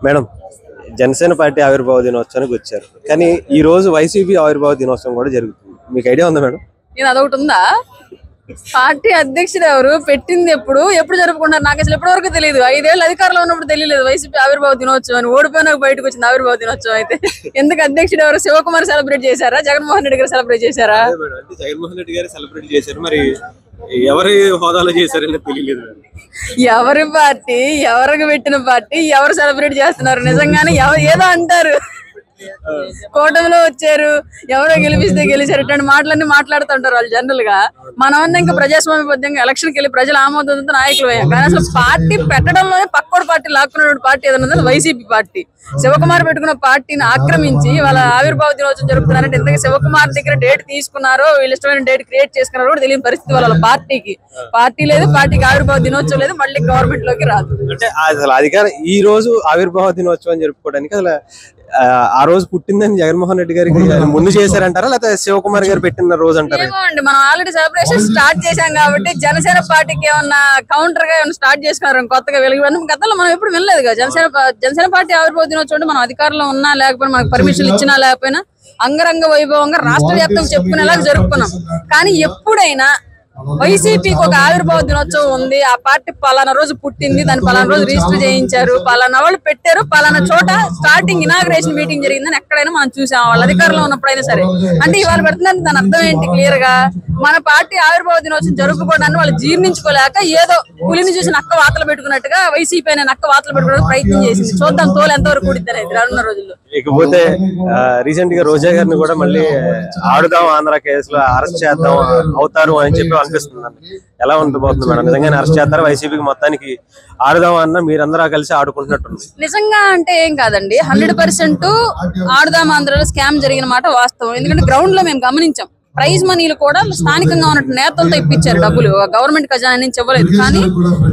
Madam Janasena party ఆవిర్భావ దినోత్సవానికి వచ్చారు, కానీ ఈ రోజు వైసీపీ ఆవిర్భావ దినోత్సవం కూడా జరుగుతుంది. మీకు ఐడియా ఉందా మేడం? నేను అదొకటి ఉందా? పార్టీ అధ్యక్షుడు ఎవరు, పెట్టింది ఎప్పుడు జరుపుకుంటారు నాకు అసలు ఎప్పటి వరకు తెలియదు. 5 ఏళ్ళు అధికారంలో ఉన్నప్పుడు తెలియలేదు వైసీపీ ఆవిర్భావ దినోత్సవం అని. ఓడిపోయినాక బయటకు వచ్చింది ఆవిర్భావ దినోత్సవం. అయితే ఎందుకు అధ్యక్షుడు ఎవరు? శివకుమార్ సెలబ్రేట్ చేశారా, జగన్మోహన్ రెడ్డి గారు సెలబ్రేట్ చేశారా? జగన్మోహన్ రెడ్డి గారు సెలబ్రేట్ చేశారు, మరి ఎవరి హోదాలో చేశారని తెలియలేదు. ఎవరి పార్టీ, ఎవరికి పెట్టిన పార్టీ, ఎవరు సెలబ్రేట్ చేస్తున్నారు? నిజంగానే ఏదో అంటారు, కూటమిలో వచ్చారు, ఎవరో గెలిపిస్తే గెలిచారు, ఇట్లాంటి మాటలన్నీ మాట్లాడుతుంటారు వాళ్ళు జనరల్ గా. మనం ఇంకా ప్రజాస్వామ్యబద్ధంగా ఎలక్షన్కి వెళ్ళి ప్రజలు ఆమోదంతో నాయకులు అయ్యాం. కానీ అసలు పార్టీ పెట్టడంలోనే పక్కోడు పార్టీ లాక్కున్న పార్టీ ఏదన్నా వైసీపీ పార్టీ. శివకుమార్ పెట్టుకున్న పార్టీని ఆక్రమించి వాళ్ళ ఆవిర్భావ దినోత్సవం జరుపుతున్నారంటే ఎందుకంటే శివకుమార్ దగ్గర డేట్ తీసుకున్నారో, వీళ్ళు ఇష్టమైన డేట్ క్రియేట్ చేసుకున్నారో కూడా తెలియని పరిస్థితి వాళ్ళ పార్టీకి. పార్టీ లేదు, పార్టీకి ఆవిర్భావ దినోత్సవం లేదు, మళ్ళీ గవర్నమెంట్ లోకి రాదు. అంటే అసలు అధికారం ఈ రోజు ఆవిర్భావ దినోత్సవం జరుపుకోవడానికి అసలు ఆ రోజు పుట్టిందని జగన్మోహన్ రెడ్డి గారికి ముందు చేశారంటారా, లేకపోతే శివకుమార్ గారు పెట్టిన రోజు అంటారా? ఏమో అండి, మనం ఆల్రెడీ సెలబ్రేషన్ స్టార్ట్ చేశాం కాబట్టి జనసేన పార్టీకి ఏమన్నా కౌంటర్ గా ఏమన్నా స్టార్ట్ చేసుకున్నారు కొత్తగా వెలుగు. గతంలో మనం ఎప్పుడు వినలేదు కదా జనసేన పార్టీ ఆవిర్భావ దినోత్సవం. మనం అధికారంలో ఉన్నా లేకపోయినా, మనకు పర్మిషన్ ఇచ్చినా లేకపోయినా అంగరంగ వైభవంగా రాష్ట్ర వ్యాప్తంగా చెప్పుకునేలాగా జరుపుకున్నాం. కానీ ఎప్పుడైనా వైసీపీకి ఒక ఆవిర్భావ దినోత్సవం ఉంది, ఆ పార్టీ పలానా రోజు పుట్టింది, దాన్ని పలానా రోజు రిజిస్టర్ చేయించారు, పలానా వాళ్ళు పెట్టారు, పలానా చోట స్టార్టింగ్ ఇనాగ్రేషన్ మీటింగ్ జరిగిందని ఎక్కడైనా మనం చూసాం వాళ్ళ అధికారంలో ఉన్నప్పుడైనా సరే. అంటే ఇవాళ పెడుతున్నారు, దాని అర్థం ఏంటి? క్లియర్ గా మన పార్టీ ఆవిర్భావ దినోత్సవం జరుపుకోవడాన్ని వాళ్ళు జీర్ణించుకోలేక ఏదో పులిని చూసి నక్క వాతలు పెట్టుకున్నట్టుగా వైసీపీ అనే నక్క వాతలు పెట్టుకోవడానికి ప్రయత్నం చేసింది. చూద్దాం తోలు ఎంతవరకు కూడిద్దని రానున్న రోజుల్లో. ఇకపోతే రీసెంట్ గా రోజా గారిని కూడా మళ్ళీ ఆడుదాం ఆంధ్ర కేసులో అరెస్ట్ చేద్దాం అవుతారు అని చెప్పి అనిపిస్తుంది. ఎలా ఉండబోతుంది మేడం? నిజంగానే అరెస్ట్ చేస్తారు వైసీపీకి మొత్తానికి ఆడుదాం అన్న మీరందరూ కలిసి ఆడుకుంటున్నట్టుంది. నిజంగా అంటే ఏం కాదండి, 100% ఆడుదాం ఆంధ్రలో స్కామ్ జరిగిన మాట వాస్తవం. ఎందుకంటే గ్రౌండ్ లో మేము గమనించాం. ప్రైజ్ మనీలు కూడా స్థానికంగా ఉన్నట్టు నేతలతో ఇప్పించారు, డబ్బులు గవర్నమెంట్ ఖజానా నుంచి ఇవ్వలేదు. కానీ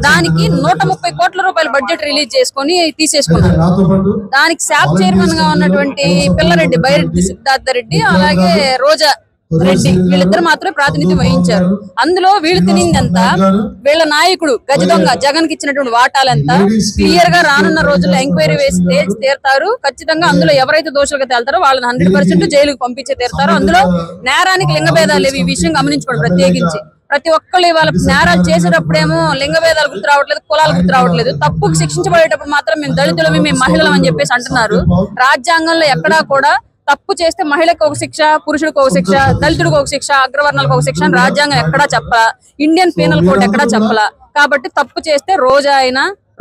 దానికి 130 కోట్ల రూపాయల బడ్జెట్ రిలీజ్ చేసుకుని తీసేసుకున్నారు. దానికి శాప్ చైర్మన్ గా ఉన్నటువంటి పిల్లారెడ్డి, బైరెడ్డి సిద్ధార్థ రెడ్డి, అలాగే రోజా రెడ్డి, వీళ్ళిద్దరు మాత్రమే ప్రాతినిధ్యం వహించారు. అందులో వీళ్ళు తినిందంతా, వీళ్ళ నాయకుడు గజ దొంగ జగన్ కి ఇచ్చినటువంటి వాటాలంతా క్లియర్ గా రానున్న రోజుల్లో ఎంక్వైరీ వేసి తేల్చి తీరుతారు. ఖచ్చితంగా అందులో ఎవరైతే దోషులుగా తేల్తారో వాళ్ళని 100% జైలుకు పంపించే తీరుతారు. అందులో నేరానికి లింగ భేదాలు లేవు, ఈ విషయం గమనించుకోండి ప్రత్యేకించి. ప్రతి ఒక్కళ్ళు ఇవాళ నేరాలు చేసేటప్పుడేమో లింగ భేదాలు గుర్తు రావట్లేదు, కులాలు గుర్తు రావట్లేదు. తప్పుకు శిక్షించబడేటప్పుడు మాత్రం మేము దళితులమి, మేము మహిళలం అని చెప్పేసి అంటున్నారు. రాజ్యాంగంలో ఎక్కడా కూడా తప్పు చేస్తే మహిళకు ఒక శిక్ష, పురుషుడికి ఒక శిక్ష, దళితుడికి ఒక శిక్ష, అగ్రవర్ణాలకు ఒక శిక్ష అని రాజ్యాంగం ఎక్కడా చెప్పలా, ఇండియన్ పీనల్ కోడ్ ఎక్కడా చెప్పలా. కాబట్టి తప్పు చేస్తే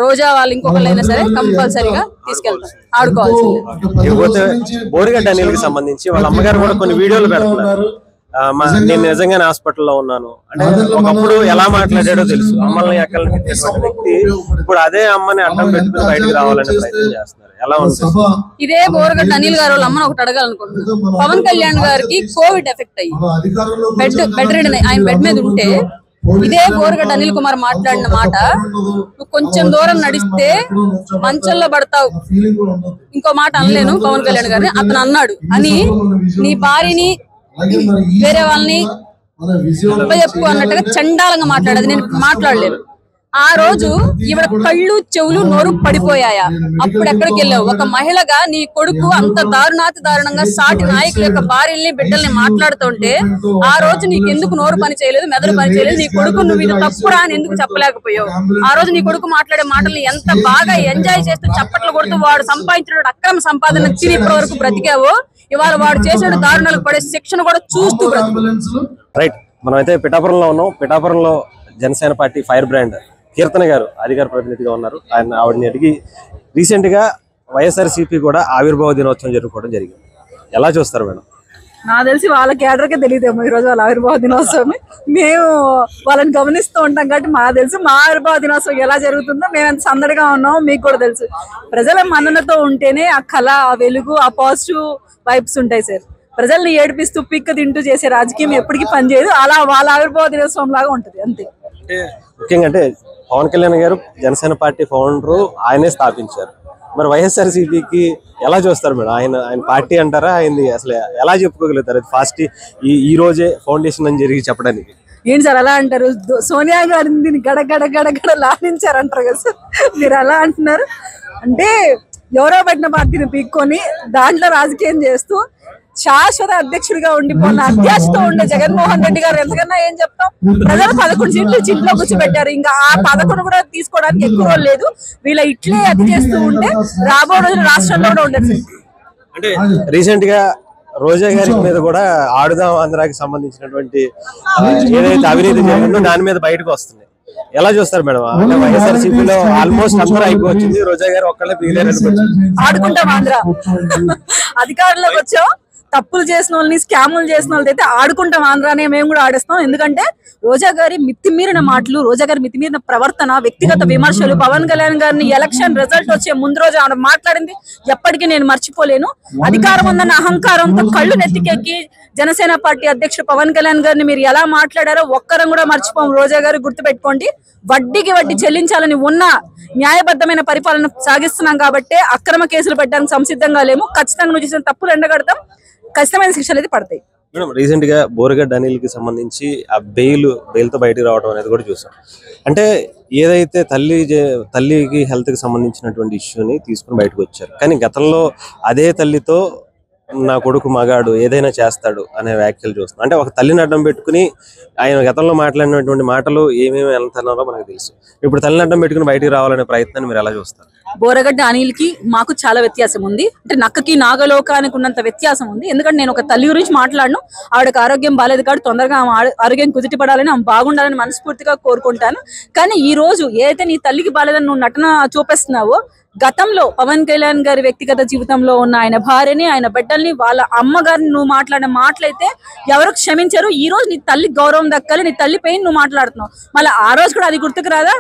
రోజా వాళ్ళు ఇంకొకళ్ళైనా సరే కంపల్సరీగా తీసుకెళ్తారు, ఆడుకోవాల్సింది. బోరిగడ్డ అనిల్కి సంబంధించి వాళ్ళ అమ్మగారు కూడా కొన్ని వీడియోలు పెడుతున్నారు. నేను నిజంగానే హాస్పిటల్లో ఉన్నాను అంటే, ఒకప్పుడు ఎలా మాట్లాడాడో తెలుసు, అమ్మల్ని ఎక్కడికి వ్యక్తి ఇప్పుడు అదే అమ్మని అడ్డం పెట్టుకుని బయటకు రావాలనే ప్రయత్నం చేస్తున్నారు. ఎలా ఉంటుంది? ఇదే బోరగడ్డ అనిల్ గారు వాళ్ళ అమ్మని ఒకటి అడగాలనుకుంటున్నాను. పవన్ కళ్యాణ్ గారికి కోవిడ్ ఎఫెక్ట్ అయ్యి బెడ్ రెడీ, ఆయన బెడ్ మీద ఉంటే ఇదే బోరగడ్డ అనిల్ కుమార్ మాట్లాడిన మాట, నువ్వు కొంచెం దూరం నడిస్తే మంచంలో పడతావు, ఇంకో మాట అనలేను పవన్ కళ్యాణ్ గారిని, అతను అన్నాడు అని నీ భార్యని వేరే వాళ్ళని చెప్పు అన్నట్టుగా చండాలంగా మాట్లాడేది నేను మాట్లాడలేను. ఆ రోజు ఈవిడ కళ్ళు చెవులు నోరు పడిపోయాయా? అప్పుడు ఎక్కడికి వెళ్ళావు? ఒక మహిళగా నీ కొడుకు అంత దారుణంగా సాటి నాయకుల యొక్క భార్యల్ని బిడ్డల్ని మాట్లాడుతుంటే ఆ రోజు నీకు ఎందుకు నోరు పని చేయలేదు, మెదడు పని చేయలేదు? నీ కొడుకు నువ్వు ఇది తప్పురా అని ఎందుకు చెప్పలేకపోయావు? ఆ రోజు నీ కొడుకు మాట్లాడే మాటల్ని ఎంత బాగా ఎంజాయ్ చేస్తూ చప్పట్లు కొడుతూ వాడు సంపాదించిన అక్రమ సంపాదన తిని ఇప్పటి వరకు బ్రతికావో, ఇవాళ వాడు చేసిన దారుణాలకు పడే శిక్షణ కూడా చూస్తూ రైట్. మనం అయితే పిఠాపురంలో ఉన్నాం. పిఠాపురంలో జనసేన పార్టీ ఫైర్ బ్రాండ్ కీర్తన గారు అధికార ప్రతినిధిగా ఉన్నారు. ఆవిడని అడిగి రీసెంట్ గా వైఎస్ఆర్సీపీ కూడా ఆవిర్భావ దినోత్సవం జరుపుకోవడం జరిగింది. ఎలా చూస్తారు మేడం? నాకు తెలిసి వాళ్ళ క్యాడర్కే తెలియదేమో ఈ రోజు వాళ్ళ ఆవిర్భావ దినోత్సవం. మేము వాళ్ళని గమనిస్తూ ఉంటాం కాబట్టి మాకు తెలుసు మా ఆవిర్భావ దినోత్సవం ఎలా జరుగుతుందో. మేము ఎంత సందడిగా ఉన్నామో మీకు కూడా తెలుసు. ప్రజల మన్ననతో ఉంటేనే ఆ కళ, ఆ వెలుగు, ఆ పాజిటివ్ వైబ్స్ ఉంటాయి సార్. ప్రజల్ని ఏడిపిస్తూ పిక్క తింటూ చేసే రాజకీయం ఎప్పటికీ పనిచేయదు. అలా వాళ్ళ ఆవిర్భావ దినోత్సవం లాగా ఉంటుంది అంతే. ముఖ్యంగా అంటే పవన్ కళ్యాణ్ గారు జనసేన పార్టీ ఫౌండర్, ఆయనే స్థాపించారు. మరి వైఎస్ఆర్సీపీకి ఎలా చూస్తారు మేడం? ఆయన పార్టీ అంటారా? ఆయన్ని అసలు ఎలా చెప్పుకోగలుగుతారు ఫాస్ట్ ఈ రోజే ఫౌండేషన్ అని జరిగి చెప్పడానికి? ఏంటి సార్ అలా అంటారు? సోనియా గారిని గడగడ లాలించారంటారు కదా సార్, మీరు అలా అంటున్నారు. అంటే ఎవరో పెట్టిన పార్టీని పీక్కొని దాంట్లో రాజకీయం చేస్తూ శాశ్వత అధ్యక్షుడిగా ఉండిపోయిన అధ్యక్షతో ఉండే జగన్మోహన్ రెడ్డి గారు ఎంతకన్నా ఏం చెప్తాం. ప్రజలు 11 సీట్లు ఇంట్లో కూర్చోబెట్టారు. ఇంకా ఆ 11 కూడా తీసుకోవడానికి ఎక్కువ రోజులు లేదు. వీళ్ళ ఇట్లే అతి చేస్తూ ఉంటే రాబో రోజులు రాష్ట్రంలో కూడా ఉండదు. అంటే రీసెంట్ గా రోజా గారి మీద కూడా ఆడుదాం ఆంధ్రాకి సంబంధించినటువంటి ఏదైతే అవినీతి జరిగిందో దాని మీద బయటకు వస్తుంది. ఎలా చూస్తారు మేడం? అంటే వైఎస్ఆర్సీపీలో ఆల్మోస్ట్ అందరూ అయిపోవచ్చింది, రోజా గారు ఒక్కళ్ళే మిగిలేరు. ఆడుకుంటాం ఆంధ్ర అధికారంలోకి వచ్చాం, తప్పులు చేసిన వాళ్ళని స్కాములు చేసిన వాళ్ళతో అయితే ఆడుకుంటాం ఆంధ్రానే మేము కూడా ఆడేస్తాం. ఎందుకంటే రోజా గారి మితిమీరిన మాటలు, రోజా గారి మితిమీరిన ప్రవర్తన, వ్యక్తిగత విమర్శలు, పవన్ కళ్యాణ్ గారిని ఎలక్షన్ రిజల్ట్ వచ్చే ముందు రోజు ఆవిడ మాట్లాడింది ఎప్పటికీ నేను మర్చిపోలేను. అధికారం ఉందన్న అహంకారంతో కళ్ళు నెత్తికెక్కి జనసేన పార్టీ అధ్యక్షుడు పవన్ కళ్యాణ్ గారిని మీరు ఎలా మాట్లాడారో ఒక్కరం కూడా మర్చిపోం. రోజా గారు గుర్తుపెట్టుకోండి, వడ్డీకి వడ్డీ చెల్లించాలని ఉన్న న్యాయబద్ధమైన పరిపాలన సాగిస్తున్నాం కాబట్టి అక్రమ కేసులు పెట్టడానికి సంసిద్ధంగా లేము. ఖచ్చితంగా నువ్వు చేసిన తప్పులు ఎండగడతాం, ఖచ్చితమైన శిక్షలు అయితే పడతాయి. మేడం రీసెంట్ గా బోరగడ్డ అనిల్ కి సంబంధించి ఆ బెయిల్ తో బయటకు రావడం అనేది కూడా చూసాం. అంటే ఏదైతే తల్లికి హెల్త్ కి సంబంధించినటువంటి ఇష్యూని తీసుకుని బయటకు వచ్చారు, కానీ గతంలో అదే తల్లితో నా కొడుకు మగాడు ఏదైనా చేస్తాడు అనే వ్యాఖ్యలు చూస్తున్నాం. అంటే ఒక తల్లిని అడ్డం పెట్టుకుని ఆయన గతంలో మాట్లాడినటువంటి మాటలు ఏమేమి వెళ్తున్నారో మనకు తెలుసు. ఇప్పుడు తల్లిని అడ్డం పెట్టుకుని బయటికి రావాలనే ప్రయత్నాన్ని మీరు ఎలా చూస్తారు? బోరగడ్డ అనిల్ కి మాకు చాలా వ్యత్యాసం ఉంది. అంటే నక్కకి నాగలోకానికి ఉన్నంత వ్యత్యాసం ఉంది. ఎందుకంటే నేను ఒక తల్లి గురించి మాట్లాడను, ఆవిడకి ఆరోగ్యం బాగాలేదు కాబట్టి తొందరగా ఆరోగ్యం కుదిటి పడాలని, ఆమె బాగుండాలని మనస్ఫూర్తిగా కోరుకుంటాను. కానీ ఈ రోజు ఏదైతే నీ తల్లికి బాగాలేదని నువ్వు నటన చూపిస్తున్నావో, గతంలో పవన్ కళ్యాణ్ గారి వ్యక్తిగత జీవితంలో ఉన్న ఆయన భార్యని, ఆయన బిడ్డల్ని, వాళ్ళ అమ్మగారిని నువ్వు మాట్లాడిన మాటలైతే ఎవరు క్షమించారు. ఈ రోజు నీ తల్లి గౌరవం దక్కాలి, నీ తల్లి పైన నువ్వు మాట్లాడుతున్నావు. మళ్ళీ ఆ రోజు కూడా అది గుర్తుకు రాదా?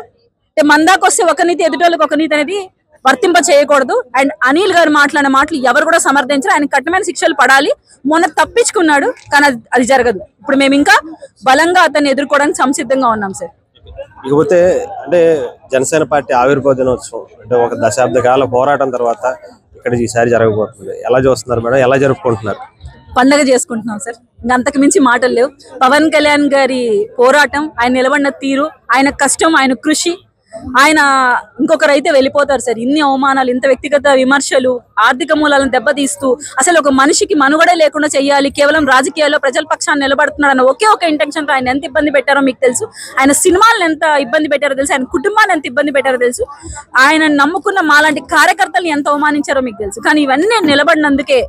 అంటే మందాకు వస్తే ఒక నీతి, ఎదుటోళ్ళకి ఒక నీతి అనేది వర్తింప చేయకూడదు. అండ్ అనిల్ గారు మాట్లాడిన మాటలు ఎవరు కూడా సమర్థించారు. ఆయన కఠినమైన శిక్షలు పడాలి. మొన్న తప్పించుకున్నాడు, కానీ అది జరగదు. ఇప్పుడు మేము ఇంకా బలంగా అతన్ని ఎదుర్కోవడానికి సంసిద్ధంగా ఉన్నాం సార్. ఇకపోతే అంటే జనసేన పార్టీ ఆవిర్భావ దినోత్సవం అంటే ఒక దశాబ్ద కాల పోరాటం తర్వాత ఇక్కడ ఈసారి జరగబోతుంది. ఎలా చూస్తున్నారు మేడం? ఎలా జరుపుకుంటున్నారు? పండగ చేసుకుంటున్నాం సార్. ఇంకా అంతకు మించి మాటలు లేవు. పవన్ కళ్యాణ్ గారి పోరాటం, ఆయన నిలబడిన తీరు, ఆయన కష్టం, ఆయన కృషి, ఆయన ఇంకొకరు అయితే వెళ్ళిపోతారు సార్. ఇన్ని అవమానాలు, ఇంత వ్యక్తిగత విమర్శలు, ఆర్థిక మూలాలను దెబ్బతీస్తూ అసలు ఒక మనిషికి మనుగడే లేకుండా చేయాలి, కేవలం రాజకీయాల్లో ప్రజల పక్షాన్ని నిలబడుతున్నాడు అన్న ఒకే ఒక ఇంటెన్షన్ తో ఆయన ఎంత ఇబ్బంది పెట్టారో మీకు తెలుసు. ఆయన సినిమాలను ఎంత ఇబ్బంది పెట్టారో తెలుసు, ఆయన కుటుంబాన్ని ఎంత ఇబ్బంది పెట్టారో తెలుసు, ఆయన నమ్ముకున్న మాలాంటి కార్యకర్తలు ఎంత అవమానించారో మీకు తెలుసు. కానీ ఇవన్నీ నిలబడినందుకే,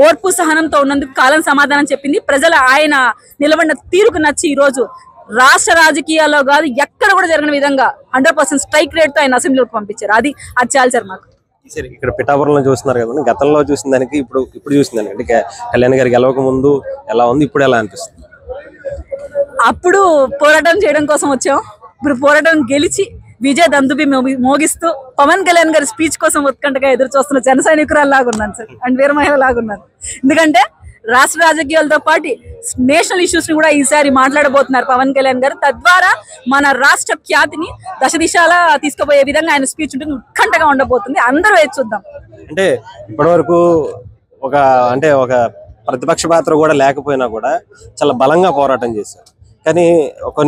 ఓర్పు సహనంతో ఉన్నందుకు కాలం సమాధానం చెప్పింది. ప్రజలు ఆయన నిలబడిన తీరుకు నచ్చి ఈ రోజు రాష్ట్ర రాజకీయాల్లో కాదు ఎక్కడ కూడా జరిగిన విధంగా 100% స్ట్రైక్ రేట్ తో ఆయన అసెంబ్లీలోకి పంపించారు. అది చాలు సార్ మాకు. ఇక్కడ పిఠాపురంలో చూస్తున్నారు కదా, గతంలో చూసిన దానికి ఇప్పుడు చూసిన దానికి అంటే కళ్యాణ్ గారికి గెలవక ముందు ఎలా ఉంది, ఇప్పుడు ఎలా అనిపిస్తుంది? అప్పుడు పోరాటం చేయడం కోసం వచ్చాం, ఇప్పుడు పోరాటం గెలిచి విజయ దందుబి మోగిస్తూ పవన్ కళ్యాణ్ గారి స్పీచ్ కోసం ఉత్కంఠగా ఎదురు చూస్తున్న జన సైనికురాలు లాగున్నాను సార్, అండ్ వీర మహిళ లాగున్నాను. ఎందుకంటే రాష్ట్ర రాజకీయాలతో పాటు నేషనల్ ఇష్యూస్ ని కూడా ఈసారి మాట్లాడబోతున్నారు పవన్ కళ్యాణ్ గారు. తద్వారా మన రాష్ట్ర ఖ్యాతిని దశ దిశాలా తీసుకుపోయే విధంగా ఆయన స్పీచ్ ఉంటుంది, ఉత్కంఠగా ఉండబోతుంది. అందరూ వేచి చూద్దాం. అంటే ఇప్పటివరకు ఒక ప్రతిపక్ష పాత్ర కూడా లేకపోయినా కూడా చాలా బలంగా పోరాటం చేశారు. కానీ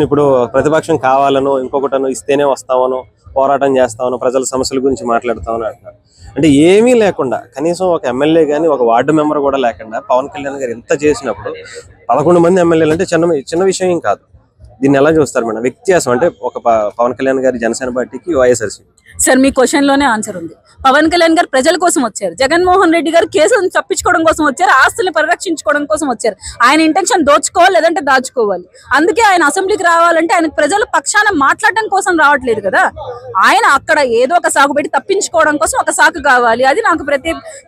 ఇప్పుడు ప్రతిపక్షం కావాలనో ఇంకొకటనో ఇస్తేనే వస్తామనో పోరాటం చేస్తామనో ప్రజల సమస్యల గురించి మాట్లాడతామని అంటున్నారు. అంటే ఏమీ లేకుండా కనీసం ఒక ఎమ్మెల్యే కానీ ఒక వార్డు మెంబర్ కూడా లేకుండా పవన్ కళ్యాణ్ గారు ఎంత చేసినప్పుడు 11 మంది ఎమ్మెల్యేలు అంటే చిన్న విషయం ఏం కాదు. దీన్ని ఎలా చూస్తారు మేడం? వ్యత్యాసం అంటే ఒక పవన్ కళ్యాణ్ గారి జనసేన పార్టీకి వైఎస్ఆర్సీపీ. సార్ మీ క్వశ్చన్ లోనే ఆన్సర్ ఉంది. పవన్ కళ్యాణ్ గారు ప్రజల కోసం వచ్చారు, జగన్మోహన్ రెడ్డి గారు కేసులను తప్పించుకోవడం కోసం వచ్చారు, ఆస్తుల్ని పరిరక్షించుకోవడం కోసం వచ్చారు. ఆయన ఇంటెన్షన్ దోచుకోవాలి, లేదంటే దాచుకోవాలి. అందుకే ఆయన అసెంబ్లీకి రావాలంటే ఆయన ప్రజల పక్షాన మాట్లాడడం కోసం రావట్లేదు కదా. ఆయన అక్కడ ఏదో ఒక సాగు పెట్టి తప్పించుకోవడం కోసం ఒక సాకు కావాలి, అది నాకు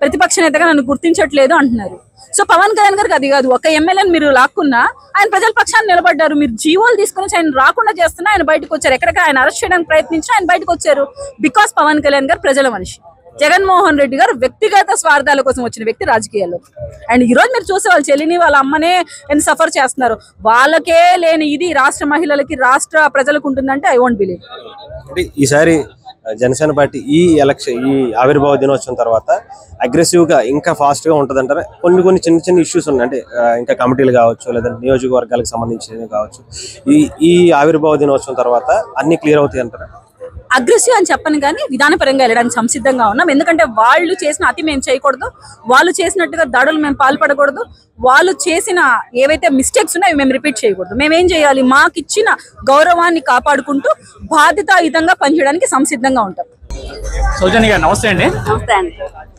ప్రతిపక్ష నేతగా నన్ను గుర్తించట్లేదు అంటున్నారు. సో పవన్ కళ్యాణ్ గారికి అది కాదు. ఒక ఎమ్మెల్యేని మీరు లాక్కున్నా ఆయన ప్రజల పక్షాన్ని నిలబడ్డారు. మీరు జీవోలు తీసుకుని ఆయన రాకుండా చేస్తున్నా ఆయన బయటకు వచ్చారు. ఎక్కడికి ఆయన అరెస్ట్ చేయడానికి ప్రయత్నించినా ఆయన బయటకు వచ్చారు. బికాస్ పవన్ కళ్యాణ్ గారు ప్రజల మనిషి, జగన్మోహన్ రెడ్డి గారు వ్యక్తిగత స్వార్థాల కోసం వచ్చిన వ్యక్తి రాజకీయాల్లో. అండ్ ఈ రోజు మీరు చూసే వాళ్ళ చెల్లిని, వాళ్ళ అమ్మనే ఎంత సఫర్ చేస్తున్నారు. వాళ్ళకే లేని ఇది రాష్ట్ర మహిళలకి, రాష్ట్ర ప్రజలకు ఉంటుందంటే ఐ వోంట్ బిలీవ్. ఈసారి జనసేన పార్టీ ఈ ఆవిర్భావ దినోత్సవం తర్వాత అగ్రెసివ్ గా ఇంకా ఫాస్ట్ గా ఉంటది అంటారా? కొన్ని చిన్న ఇష్యూస్ ఉన్నాయి, అంటే ఇంకా కమిటీలు కావచ్చు, లేదంటే నియోజకవర్గాలకు సంబంధించినవి కావచ్చు. ఈ ఆవిర్భావ దినోత్సవం తర్వాత అన్ని క్లియర్ అవుతాయి అంటారా? అగ్రెసివ్ అని చెప్పను కానీ విధానపరంగా వెళ్ళడానికి సంసిద్ధంగా ఉన్నాం. ఎందుకంటే వాళ్ళు చేసిన అతి మేము చేయకూడదు, వాళ్ళు చేసినట్టుగా దాడులు మేము పాల్పడకూడదు, వాళ్ళు చేసిన ఏవైతే మిస్టేక్స్ ఉన్నాయో మేము రిపీట్ చేయకూడదు. మేమేం చేయాలి, మాకు ఇచ్చిన గౌరవాన్ని కాపాడుకుంటూ బాధ్యతాయుతంగా పనిచేయడానికి సంసిద్ధంగా ఉంటాం. సౌజన్య గారు నమస్తే అండి. నమస్తే అండి.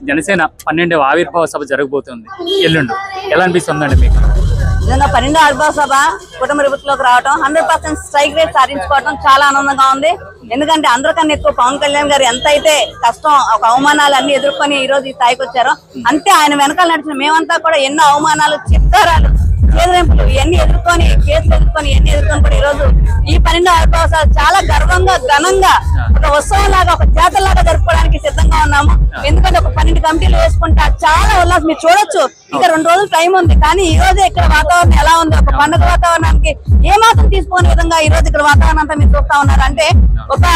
జనసేన 12వ ఆవిర్భావ సభ జరగబోతుంది ఎల్లుండి, ఎలా అనిపిస్తుందండి మీకు? నిజంగా 12వ ఆవిర్భావ సభ కుటుంబ ప్రభుత్వంలోకి రావడం, 100% స్ట్రైక్ రేట్ సాధించుకోవడం చాలా ఆనందంగా ఉంది. ఎందుకంటే అందరికన్నా ఎక్కువ పవన్ కళ్యాణ్ గారు ఎంత అయితే కష్టం, ఒక అవమానాలు అన్ని ఎదుర్కొని ఈ రోజు ఈ స్థాయికి వచ్చారో, అంతే ఆయన వెనకాల నడిచిన మేమంతా కూడా ఎన్నో అవమానాలు, చిత్తారాలు, చేదరింపులు ఇవన్నీ ఎదుర్కొని, కేసులు ఎదుర్కొని ఇవన్నీ ఎదుర్కొని కూడా ఈ రోజు ఈ 12వ ఆవిర్భావ సభ చాలా గర్వంగా, ఘనంగా, ఒక ఉత్సవం లాగా, ఒక జాతరలాగా జరుపుకోవడానికి సిద్ధంగా ఉన్నాము. ఎందుకంటే ఒక 12 కమిటీలు వేసుకుంటా చాలా ఉల్లాసం. మీరు చూడొచ్చు, ఇంకా 2 రోజులు టైం ఉంది, కానీ ఈ రోజే ఇక్కడ వాతావరణం ఎలా ఉంది, ఒక పండుగ వాతావరణానికి ఏ మాత్రం తీసుకునే విధంగా ఈ రోజు ఇక్కడ వాతావరణం అంతా మీరు చూస్తా ఉన్నారు. అంటే ఒక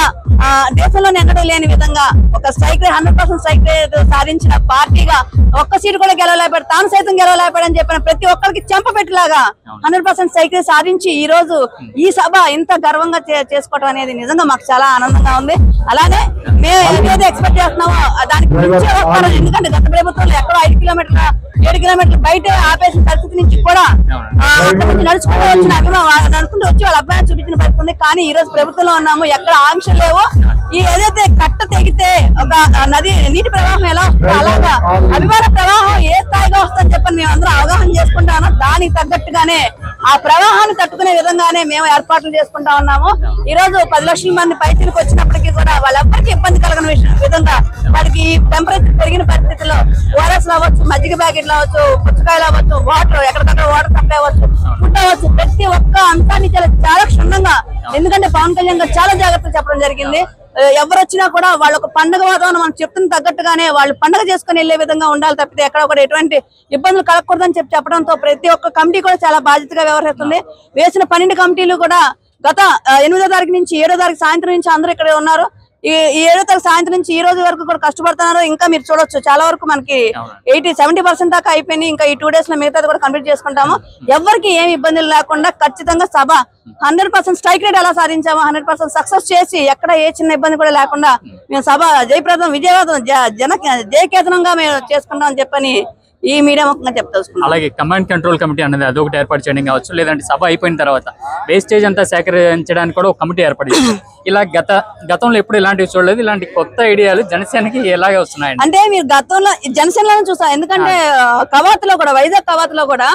దేశంలో ఎన్నడూ లేని విధంగా ఒక స్ట్రైక్ రేట్ 100% స్ట్రైక్ రేట్ సాధించిన పార్టీగా ఒక్క సీటు కూడా గెలవలేపాడు, తాను సైతం గెలవలేపాడని చెప్పిన ప్రతి ఒక్కరికి చెంపపెట్టేలాగా 100% స్ట్రైక్ రేట్ సాధించి ఈ రోజు ఈ సభ ఇంత గర్వంగా చేసుకోవడం అనేది నిజంగా మాకు చాలా ఆనందంగా ఉంది. అలానే మేము ఏదైతే ఎక్స్పెక్ట్ చేస్తున్నామో దానికి మించి వస్తారు. ఎందుకంటే గత ప్రభుత్వంలో ఎక్కడో 7 కిలోమీటర్లు బయట ఆపేసిన పరిస్థితి నుంచి కూడా అక్కడి నుంచి నడుచుకుంటూ వచ్చిన నడుచుకుంటూ వచ్చి వాళ్ళ అబ్బాయిని చూపించిన పరిస్థితి ఉంది. కానీ ఈ రోజు ప్రభుత్వంలో ఉన్నాము, ఎక్కడ ఆంక్షలు లేవు. ఈ ఏదైతే కట్ట తెగితే ఒక నది నీటి ప్రవాహం ఎలా వస్తుందో అలాగా అభిమాన ప్రవాహం ఏ స్థాయిగా వస్తుందని చెప్పని మేము అందరూ అవగాహన చేసుకుంటాము. దానికి తగ్గట్టుగానే ఆ ప్రవాహాన్ని తట్టుకునే విధంగానే మేము ఏర్పాట్లు చేసుకుంటా ఉన్నాము. ఈ రోజు 10 లక్షల మంది పైచీలకు వచ్చినప్పటికీ కూడా వాళ్ళెవ్వరికీ ఇబ్బంది కలగని విధంగా వాళ్ళకి టెంపరేచర్ పెరిగిన పరిస్థితుల్లో ఓఆర్ఎస్ అవ్వచ్చు, మజ్జిగ ప్యాకెట్లు అవ్వచ్చు, పుచ్చకాయలు అవ్వచ్చు, వాటర్ ఎక్కడికక్కడ వాటర్ సప్లై అవ్వచ్చు, ఫుడ్ అవ్వచ్చు, ప్రతి ఒక్క అంశాన్ని చాలా క్షుణ్ణంగా, ఎందుకంటే పవన్ కళ్యాణ్ గారు చాలా జాగ్రత్తలు చెప్పడం జరిగింది. ఎవరు వచ్చినా కూడా వాళ్ళ ఒక పండుగ వాతావరణం మనం చెప్తున్న తగ్గట్టుగానే వాళ్ళు పండుగ చేసుకుని వెళ్లే విధంగా ఉండాలి తప్పితే ఎక్కడ కూడా ఎటువంటి ఇబ్బందులు కలగకూడదని చెప్పడంతో ప్రతి ఒక్క కమిటీ కూడా చాలా బాధ్యతగా వ్యవహరిస్తుంది. వేసిన 12 కమిటీలు కూడా గత 8వ తారీఖు నుంచి 7వ తారీఖు సాయంత్రం నుంచి అందరూ ఇక్కడ ఉన్నారు. ఈ 7వ తారీఖు సాయంత్రం నుంచి ఈ రోజు వరకు కూడా కష్టపడుతున్నారు. ఇంకా మీరు చూడొచ్చు, చాలా వరకు మనకి 70% దాకా అయిపోయినాయి. ఇంకా ఈ 2 days లో మిగతాది కూడా కంప్లీట్ చేసుకుంటాము. ఎవరికి ఏమి ఇబ్బందులు లేకుండా ఖచ్చితంగా సభ 100% స్ట్రైక్ రేట్ ఎలా సాధించామో 100% సక్సెస్ చేసి ఎక్కడ ఏ చిన్న ఇబ్బంది కూడా లేకుండా మేము సభ జయప్రదం, విజయవంతం, జయకేతనంగా మేము చేసుకుంటామని చెప్పని ఈ మీడియా ముఖ్యంగా చెప్తాను. అలాగే కమాండ్ కంట్రోల్ కమిటీ అనేది అదొకటి ఏర్పాటు చేయడం కావచ్చు, లేదంటే సభ అయిపోయిన తర్వాత వేస్టేజ్ అంతా సేకరించడానికి కూడా ఒక కమిటీ ఏర్పాటు చేస్తారు. ఇలా గతంలో ఎప్పుడు ఇలాంటివి చూడలేదు. ఇలాంటి కొత్త ఐడియాలు జనసేనకి ఎలాగే వస్తున్నాయి అంటే మీరు గతంలో జనసేనలో చూసారు. ఎందుకంటే కవాతులో కూడా, వైజాగ్ కవాతులో కూడా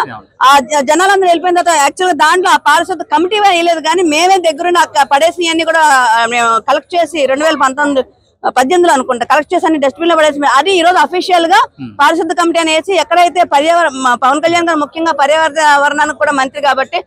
ఆ జనాలందరూ వెళ్ళిపోయిన తర్వాత యాక్చువల్గా దాంట్లో ఆ పారిశుద్ధ కమిటీ వేయలేదు, కానీ మేమే దగ్గరుండి పడేసి అన్ని కూడా మేము కలెక్ట్ చేసి 2018 అనుకుంటా కలెక్ట్ చేసి అన్ని డస్ట్బిన్ లో పడేసి అది ఈ రోజు అఫీషియల్ గా పారిశుద్ధ కమిటీ అనేసి ఎక్కడైతే పవన్ కళ్యాణ్ గారు ముఖ్యంగా పర్యావరణానికి కూడా మంత్రి కాబట్టి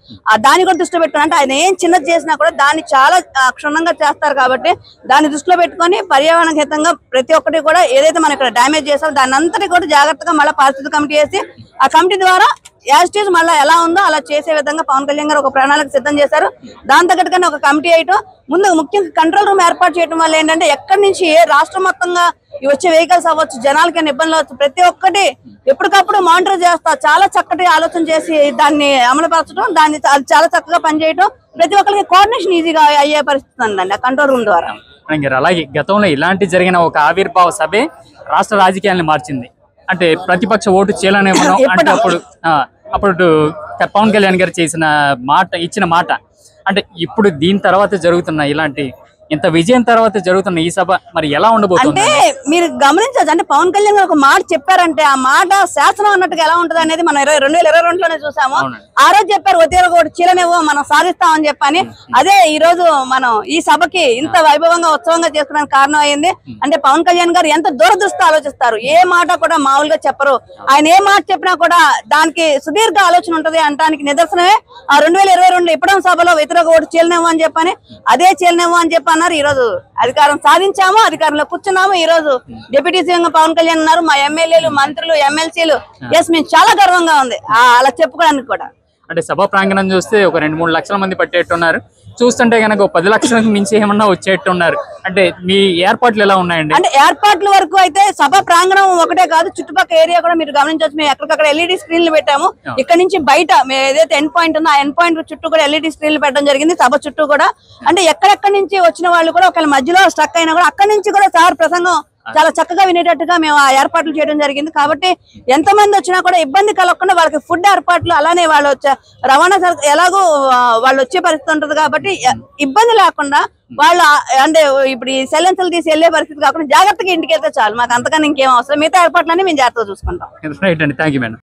దాన్ని కూడా దృష్టిలో పెట్టుకుని, అంటే ఆయన ఏం చిన్నది చేసినా కూడా దాన్ని చాలా క్షుణ్ణంగా చేస్తారు కాబట్టి దాన్ని దృష్టిలో పెట్టుకొని పర్యావరణ హితంగా ప్రతి ఒక్కటి కూడా ఏదైతే మనం ఇక్కడ డ్యామేజ్ చేస్తారో దాన్ని అంతటి కూడా జాగ్రత్తగా మళ్ళీ పారిశుద్ధ కమిటీ వేసి ఆ కమిటీ ద్వారా యాజ్ టీజ్ మళ్ళీ ఎలా ఉందో అలా చేసే విధంగా పవన్ కళ్యాణ్ గారు ఒక ప్రణాళిక సిద్ధం చేశారు. దాని తగ్గట్టుగానే ఒక కమిటీ వేయటం, ముందు ముఖ్యంగా కంట్రోల్ రూమ్ ఏర్పాటు చేయడం వల్ల ఏంటంటే ఎక్కడి నుంచి ఏ రాష్ట్రం మొత్తంగా వచ్చే వెహికల్స్ అవ్వచ్చు, జనాలకి ఇబ్బందులు అవ్వచ్చు, ప్రతి ఒక్కటి ఎప్పటికప్పుడు మానిటర్ చేస్తా చాలా చక్కటి ఆలోచన చేసి దాన్ని అమలుపరచడం, దాన్ని చాలా చక్కగా పనిచేయడం, ప్రతి ఒక్కరికి కోఆర్డినేషన్ ఈజీగా అయ్యే పరిస్థితి ఉందండి ఆ కంట్రోల్ రూమ్ ద్వారా. అలాగే గతంలో ఇలాంటి జరిగిన ఒక ఆవిర్భావ సభే రాష్ట్ర రాజకీయాలను మార్చింది. అంటే ప్రతిపక్ష ఓటు చేయాలనే మనం అంటే అప్పుడు పవన్ కళ్యాణ్ గారు ఇచ్చిన మాట అంటే ఇప్పుడు దీని తర్వాత జరుగుతున్న ఇలాంటి ఇంత విజయం తర్వాత జరుగుతున్న ఈ సభ మరి ఎలా ఉండబోతుంది అంటే మీరు గమనించచ్చు. అంటే పవన్ కళ్యాణ్ గారు ఒక మాట చెప్పారంటే ఆ మాట శాసనం అన్నట్టుగా ఎలా ఉంటది అనేది మనం 2022లోనే చూసాము. ఆ రోజు చెప్పారు ఒకటి చీలనేవో మనం సాధిస్తామని చెప్పని, అదే ఈ రోజు మనం ఈ సభకి ఇంత వైభవంగా ఉత్సవంగా చేసుకోవడానికి కారణం అయింది. అంటే పవన్ కళ్యాణ్ గారు ఎంత దూరదృష్టి ఆలోచిస్తారు, ఏ మాట కూడా మామూలుగా చెప్పరు. ఆయన ఏ మాట చెప్పినా కూడా దానికి సుదీర్ఘ ఆలోచన ఉంటది అంటానికి నిదర్శనమే ఆ 2022లో ఇప్పడం సభలో వ్యతిరేక ఓటు చీలనేవో అని చెప్పని, అదే చీలనేవో అని చెప్పి ఈ రోజు అధికారం సాధించాము, అధికారంలో కూర్చున్నాము. ఈ రోజు డిప్యూటీ సీఎం పవన్ కళ్యాణ్ ఉన్నారు, మా ఎమ్మెల్యేలు, మంత్రులు, ఎమ్మెల్సీలు. ఎస్ మేము చాలా గర్వంగా ఉంది అలా చెప్పుకోవడానికి కూడా. అంటే సభా ప్రాంగణం చూస్తే ఒక 2-3 లక్షల మంది పట్టేట్టున్నారు. చూస్తుంటే కనుక 10 లక్షలకు మించి ఏమన్నా వచ్చేట్టున్నారు. అంటే మీ ఏర్పాట్లు ఎలా ఉన్నాయండి? అంటే ఏర్పాట్ల వరకు అయితే సభ ప్రాంగణం ఒకటే కాదు, చుట్టుపక్కల ఏరియా కూడా మీరు గమనించవచ్చు. మేము ఎక్కడికక్కడ ఎల్ఈడి స్క్రీన్లు పెట్టాము. ఇక్కడ నుంచి బయట మేము ఏదైతే ఎండ్ పాయింట్ ఉందో ఆ ఎండ్ పాయింట్ చుట్టూ కూడా ఎల్ఈడి స్క్రీన్లు పెట్టడం జరిగింది. సభ చుట్టూ కూడా అంటే ఎక్కడెక్కడి నుంచి వచ్చిన వాళ్ళు కూడా ఒకవేళ మధ్యలో స్ట్రక్ అయినా కూడా అక్కడి నుంచి కూడా సార్ ప్రసంగం చాలా చక్కగా వినేటట్టుగా మేము ఆ ఏర్పాట్లు చేయడం జరిగింది. కాబట్టి ఎంతమంది వచ్చినా కూడా ఇబ్బంది కలగకుండా వాళ్ళకి ఫుడ్ ఏర్పాట్లు, అలానే వాళ్ళు వచ్చే రవాణా ఎలాగో వాళ్ళు వచ్చే పరిస్థితి ఉంటుంది. కాబట్టి ఇబ్బంది లేకుండా వాళ్ళు అంటే ఇప్పుడు ఈ సెలెన్సులు తీసి వెళ్లే పరిస్థితి కాకుండా జాగ్రత్తగా ఇంటికి వెళ్తే చాలు. మాకు అంతకన్నా ఇంకేం అవసరం, మిగతా ఏర్పాట్లన్నీ మేము జాగ్రత్తగా చూసుకుంటాం. రైట్ అండి, థ్యాంక్ యూ మేడం.